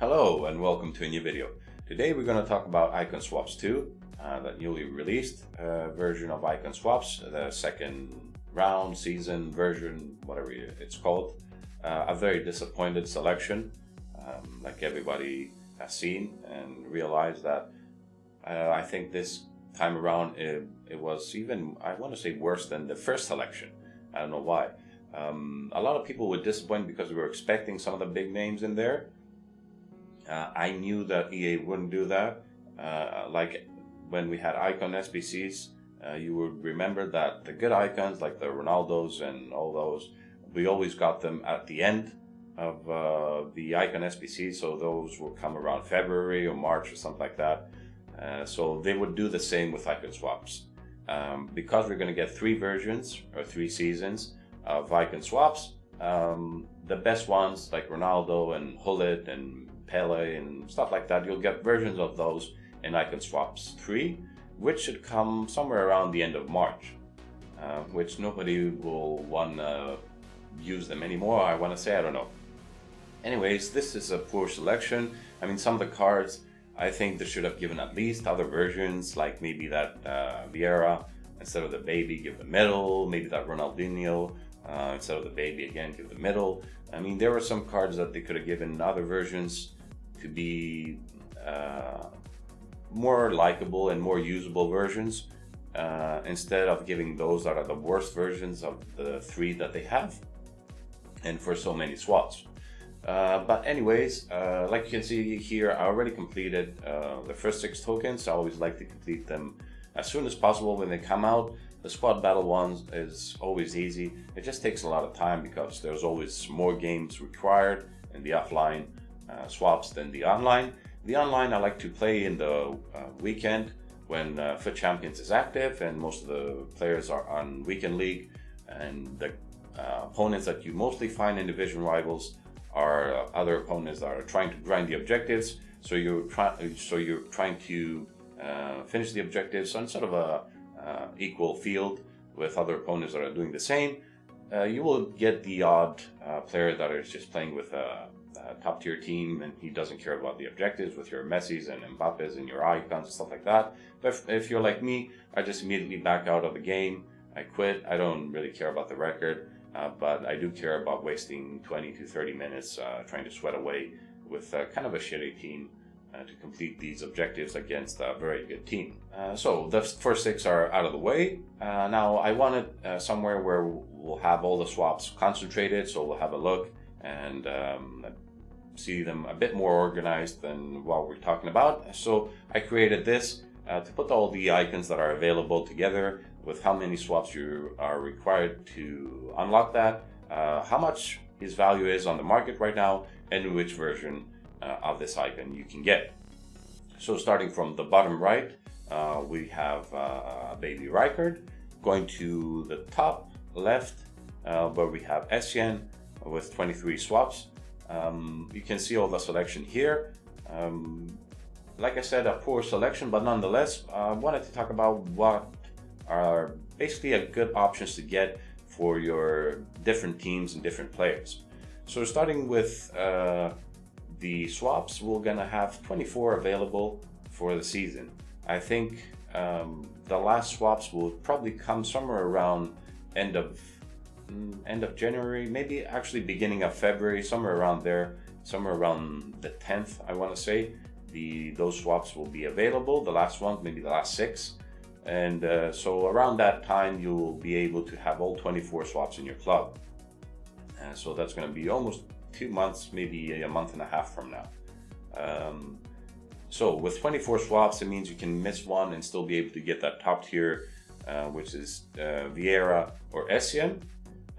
Hello and welcome to a new video. Today we're going to talk about Icon Swaps 2, that newly released version of Icon Swaps, the second round, season, version, whatever it's called. A very disappointed selection, like everybody has seen and realized that I think this time around it was even, I want to say, worse than the first selection. I don't know why. A lot of people were disappointed because we were expecting some of the big names in there. I knew that EA wouldn't do that. Like when we had icon SBCs, you would remember that the good icons like the Ronaldos and all those, we always got them at the end of the icon SBC, so those will come around February or March or something like that. So they would do the same with icon swaps. Because we're going to get 3 versions or 3 seasons of icon swaps, the best ones like Ronaldo and Hullet and Pele and stuff like that, you'll get versions of those in Icon Swaps 3, which should come somewhere around the end of March, which nobody will want to use them anymore, I want to say, I don't know. Anyways, this is a poor selection. I mean, some of the cards, I think they should have given at least other versions, like maybe that Vieira, instead of the baby, give the middle, maybe that Ronaldinho, instead of the baby again, give the middle. I mean, there were some cards that they could have given other versions to be more likable and more usable versions, instead of giving those that are the worst versions of the 3 that they have, and for so many swaps. But anyways, like you can see here, I already completed the first 6 tokens. I always like to complete them as soon as possible when they come out. The squad battle ones is always easy. It just takes a lot of time because there's always more games required in the offline swaps than the online. The online I like to play in the weekend when FUT Champions is active and most of the players are on weekend league, and the opponents that you mostly find in division rivals are other opponents that are trying to grind the objectives. So you're trying to finish the objectives on sort of a equal field with other opponents that are doing the same. You will get the odd player that is just playing with a top tier team and he doesn't care about the objectives, with your Messis and Mbappes and your icons and stuff like that. But if you're like me, I just immediately back out of the game. I quit. I don't really care about the record, but I do care about wasting 20 to 30 minutes trying to sweat away with kind of a shitty team to complete these objectives against a very good team. So the first 6 are out of the way. Now I wanted somewhere where we'll have all the swaps concentrated, so we'll have a look and see them a bit more organized than what we're talking about. So I created this to put all the icons that are available together with how many swaps you are required to unlock that, how much his value is on the market right now, and which version of this icon you can get. So starting from the bottom right, we have Baby Rijkaard. Going to the top left, where we have Essien with 23 swaps. You can see all the selection here. Like I said, a poor selection, but nonetheless, I wanted to talk about what are basically a good options to get for your different teams and different players. So starting with the swaps, we're gonna have 24 available for the season. I think the last swaps will probably come somewhere around end of January, maybe actually beginning of February, somewhere around there, somewhere around the 10th, I want to say. Those swaps will be available, the last ones, maybe the last 6. And so around that time, you'll be able to have all 24 swaps in your club. So that's going to be almost 2 months, maybe a month and a half from now. So with 24 swaps, it means you can miss one and still be able to get that top tier, which is Vieira or Essien.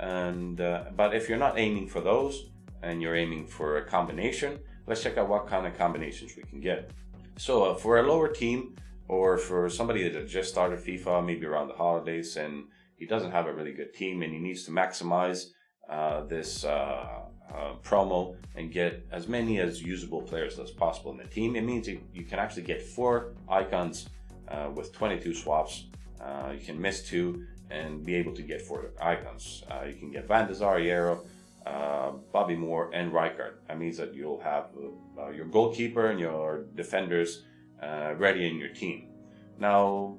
And but if you're not aiming for those and you're aiming for a combination, let's check out what kind of combinations we can get. So for a lower team, or for somebody that just started FIFA, maybe around the holidays, and he doesn't have a really good team and he needs to maximize this promo and get as many as usable players as possible in the team, it means you can actually get 4 icons with 22 swaps. You can miss 2 and be able to get 4 icons. You can get Van de Sar, Yero, Bobby Moore, and Rijkaard. That means that you'll have your goalkeeper and your defenders ready in your team. Now,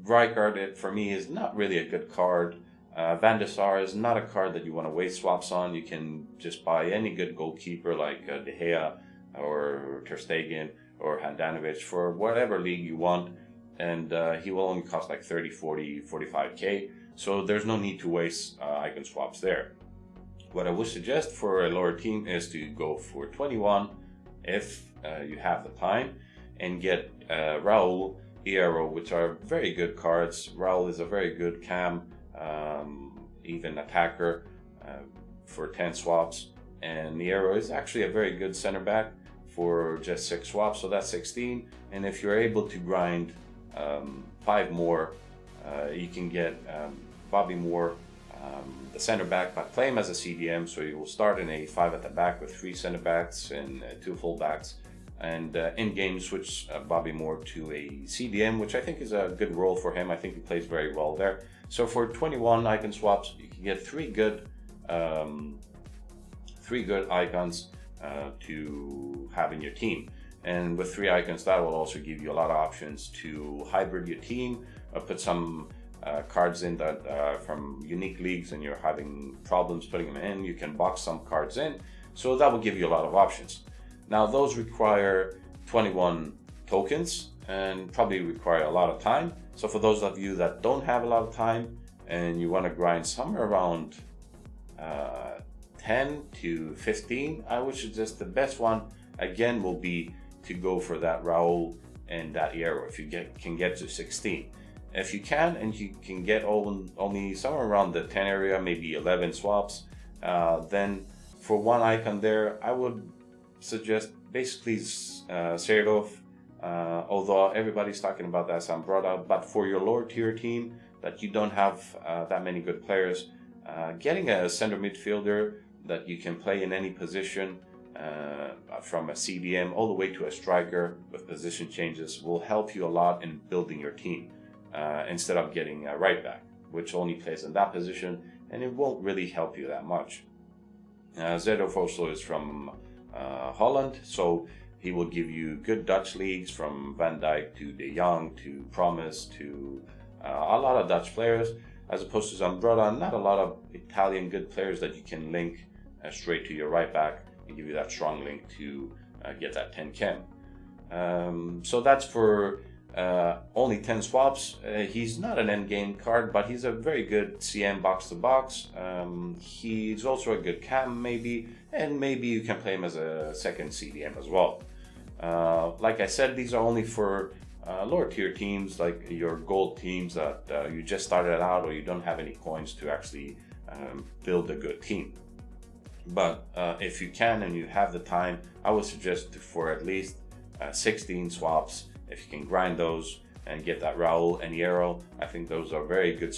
Rijkaard, for me, is not really a good card. Van der Sar is not a card that you want to waste swaps on. You can just buy any good goalkeeper like De Gea or Ter Stegen or Handanovic for whatever league you want, and he will only cost like 30, 40, 45k, so there's no need to waste icon swaps there. What I would suggest for a lower team is to go for 21 if you have the time, and get Raul, Hierro, which are very good cards. Raul is a very good cam, even attacker for 10 swaps, and Hierro is actually a very good center back for just 6 swaps, so that's 16. And if you're able to grind 5 more, you can get Bobby Moore, the center back, but play him as a CDM, so you will start in a 5 at the back with 3 center backs and 2 full backs, and in game switch Bobby Moore to a CDM, which I think is a good role for him. I think he plays very well there. So for 21 icon swaps, you can get 3 good icons to have in your team. And with 3 icons, that will also give you a lot of options to hybrid your team, put some cards in that from unique leagues and you're having problems putting them in. You can box some cards in, so that will give you a lot of options. Now, those require 21 tokens and probably require a lot of time. So for those of you that don't have a lot of time and you want to grind somewhere around 10 to 15, I would suggest the best one again will be to go for that Raul and that Hierro if you can get to 16. If you can, and you can get only somewhere around the 10 area, maybe 11 swaps, then for one icon there, I would suggest basically Serdov, although everybody's talking about that Zambrotta, but for your lower tier team that you don't have that many good players, getting a center midfielder that you can play in any position, from a CDM all the way to a striker with position changes, will help you a lot in building your team, instead of getting a right back, which only plays in that position, and it won't really help you that much. Zerdov also is from Holland, so he will give you good Dutch leagues, from Van Dijk to De Jong to Promise to a lot of Dutch players, as opposed to Zambrotta, not a lot of Italian good players that you can link straight to your right back and give you that strong link to get that 10 chem. So that's for only 10 swaps. He's not an endgame card, but he's a very good CM box to box. He's also a good cam maybe, and maybe you can play him as a second CDM as well. Like I said, these are only for lower tier teams, like your gold teams that you just started out or you don't have any coins to actually build a good team. But if you can and you have the time, I would suggest for at least 16 swaps. If you can grind those and get that Raul and Hierro, I think those are very good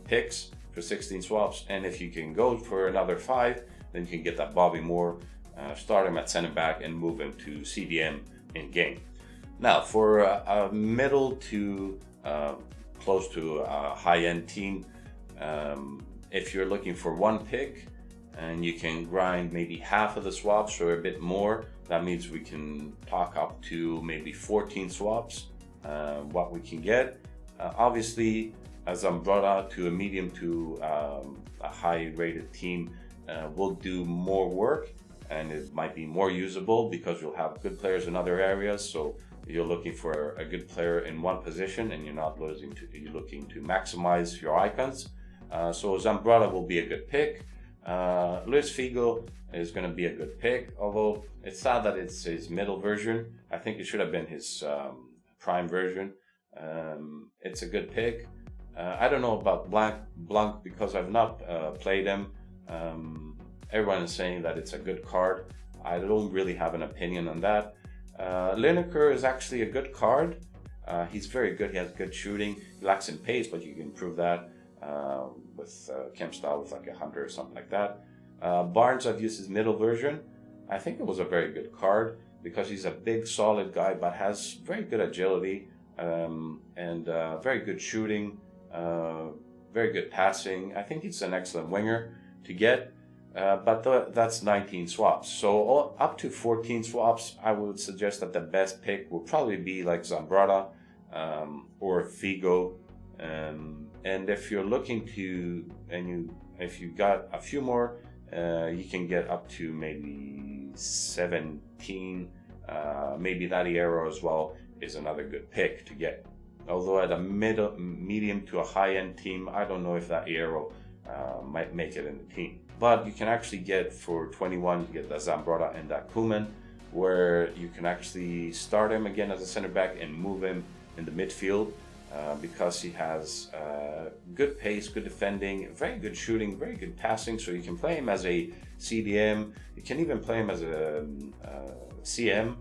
picks for 16 swaps. And if you can go for another 5, then you can get that Bobby Moore, start him at center back and move him to CDM in game. Now, for a middle to close to a high-end team, if you're looking for one pick and you can grind maybe half of the swaps or a bit more, that means we can talk up to maybe 14 swaps, what we can get. Obviously, as I'm brought out to a medium to a high-rated team, will do more work, and it might be more usable because you'll have good players in other areas. So you're looking for a good player in one position, and you're looking to maximize your icons. So Zambrotta will be a good pick. Luis Figo is going to be a good pick, although it's sad that it's his middle version. I think it should have been his prime version. It's a good pick. I don't know about Blanc because I've not played him. Everyone is saying that it's a good card. I don't really have an opinion on that. Lineker is actually a good card. He's very good. He has good shooting. He lacks in pace, but you can improve that with Kemp style with like a hunter or something like that. Barnes, I've used his middle version. I think it was a very good card because he's a big, solid guy, but has very good agility and very good shooting, very good passing. I think he's an excellent winger to get, but that's 19 swaps. So up to 14 swaps, I would suggest that the best pick would probably be like Zambrotta or Figo. And if you're looking to, if you got a few more, you can get up to maybe 17. Maybe that Hierro as well is another good pick to get. Although at a medium to a high-end team, I don't know if that Hierro might make it in the team. But you can actually get, for 21, you get the Zambrotta and that Koeman, where you can actually start him again as a center back and move him in the midfield, because he has good pace, good defending, very good shooting, very good passing. So you can play him as a CDM. You can even play him as a CM.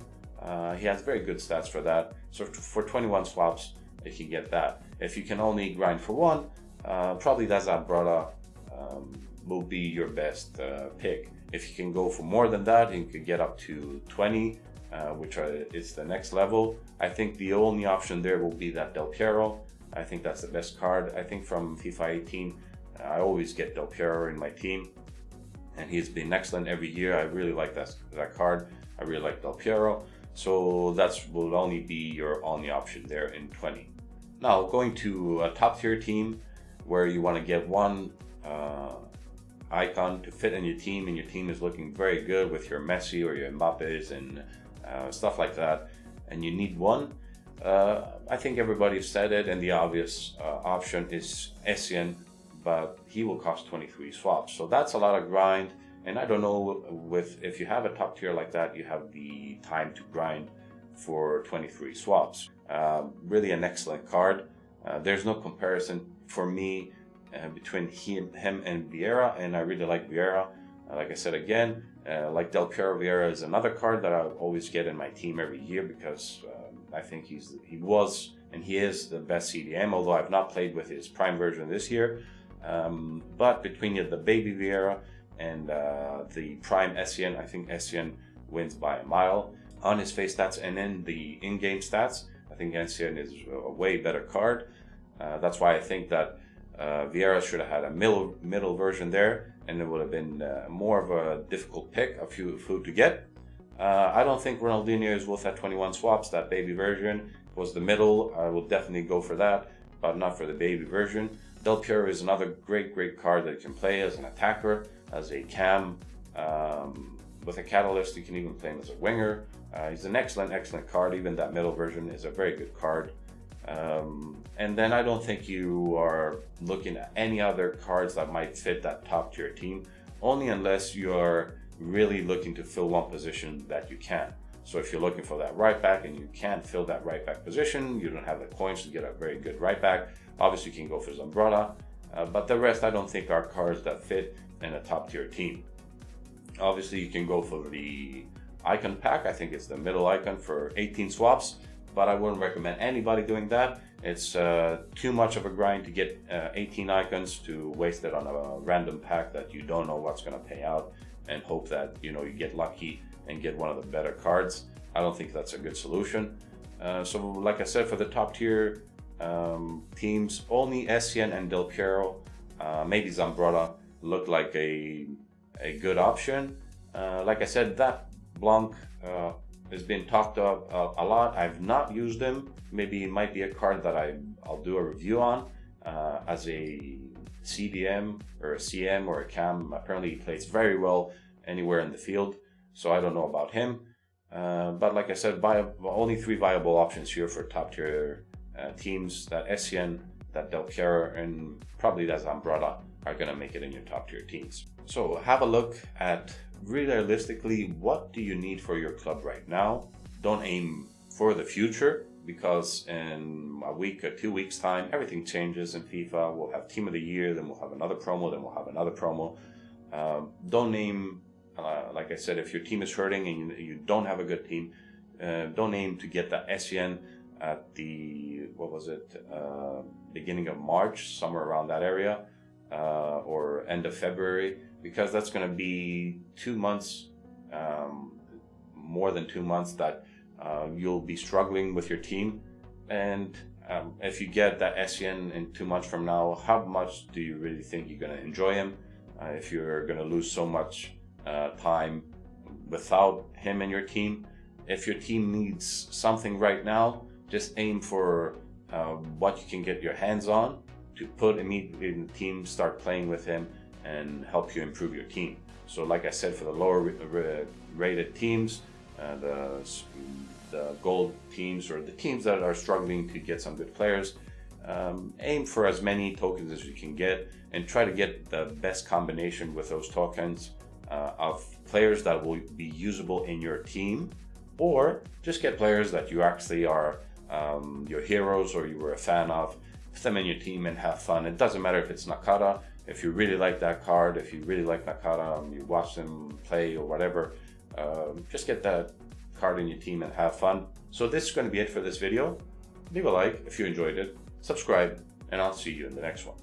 He has very good stats for that. So for 21 swaps, you can get that. If you can only grind for one, probably that Zambrotta will be your best pick. If you can go for more than that, you could get up to 20, which is the next level. I think the only option there will be that Del Piero. I think that's the best card. I think from FIFA 18, I always get Del Piero in my team, and he's been excellent every year. I really like that card. I really like Del Piero. So that will only be your only option there in 20. Now, going to a top tier team where you want to get one icon to fit in your team, and your team is looking very good with your Messi or your Mbappes and stuff like that, and you need one. I think everybody's said it, and the obvious option is Essien, but he will cost 23 swaps. So that's a lot of grind. And I don't know if you have a top tier like that, you have the time to grind for 23 swaps. Really an excellent card. There's no comparison for me between him and Vieira, and I really like Vieira. Like I said again, like Del Piero, Vieira is another card that I always get in my team every year, because I think he is the best CDM, although I've not played with his prime version this year. But between the baby Vieira and the prime Essien, I think Essien wins by a mile on his face stats, and in the in-game stats, I think Essien is a way better card. That's why I think that Vieira should have had a middle version there, and it would have been more of a difficult pick of who to get. I don't think Ronaldinho is worth that 21 swaps. That baby version was the middle. I will definitely go for that, but not for the baby version. Del Piero is another great card that you can play as an attacker, as a cam. With a catalyst, you can even play him as a winger. He's an excellent card. Even that middle version is a very good card. And then I don't think you are looking at any other cards that might fit that top tier team, only unless you're really looking to fill one position that you can. So if you're looking for that right back and you can't fill that right back position, you don't have the coins to get a very good right back, obviously you can go for Zambrotta. But the rest I don't think are cards that fit in a top tier team. Obviously you can go for the icon pack. I think it's the middle icon for 18 swaps, but I wouldn't recommend anybody doing that. It's too much of a grind to get 18 icons to waste it on a random pack that you don't know what's going to pay out, and hope that you get lucky and get one of the better cards. I don't think that's a good solution. So like I said, for the top tier teams, only Essien and Del Piero, maybe Zambrotta look like a good option. Like I said, that Blanc has been talked up a lot. I've not used him. Maybe it might be a card that I'll do a review on as a CDM or a CM or a cam. Apparently he plays very well anywhere in the field, so I don't know about him. But like I said, only 3 viable options here for top tier teams. That Essien, that Del Piero, and probably that Zambrotta are going to make it in your top tier teams. So have a look at realistically, what do you need for your club right now? Don't aim for the future, because in a week or 2 weeks time, everything changes in FIFA. We'll have team of the year, then we'll have another promo, then we'll have another promo. Don't aim, like I said, if your team is hurting and you don't have a good team, don't aim to get that Essien at the, beginning of March, somewhere around that area, or end of February, because that's going to be 2 months, more than 2 months that you'll be struggling with your team. And if you get that Essien in 2 months from now, how much do you really think you're going to enjoy him? if you're going to lose so much time without him in your team. If your team needs something right now, just aim for what you can get your hands on to put immediately in the team, start playing with him, and help you improve your team. So like I said, for the lower rated teams, the gold teams, or the teams that are struggling to get some good players, aim for as many tokens as you can get and try to get the best combination with those tokens of players that will be usable in your team, or just get players that you actually are your heroes or you were a fan of. Put them in your team and have fun. It doesn't matter if it's Nakata. If you really like that card, if you really like Nakata, you watch them play or whatever, just get that card in your team and have fun. So this is going to be it for this video. Leave a like if you enjoyed it, subscribe, and I'll see you in the next one.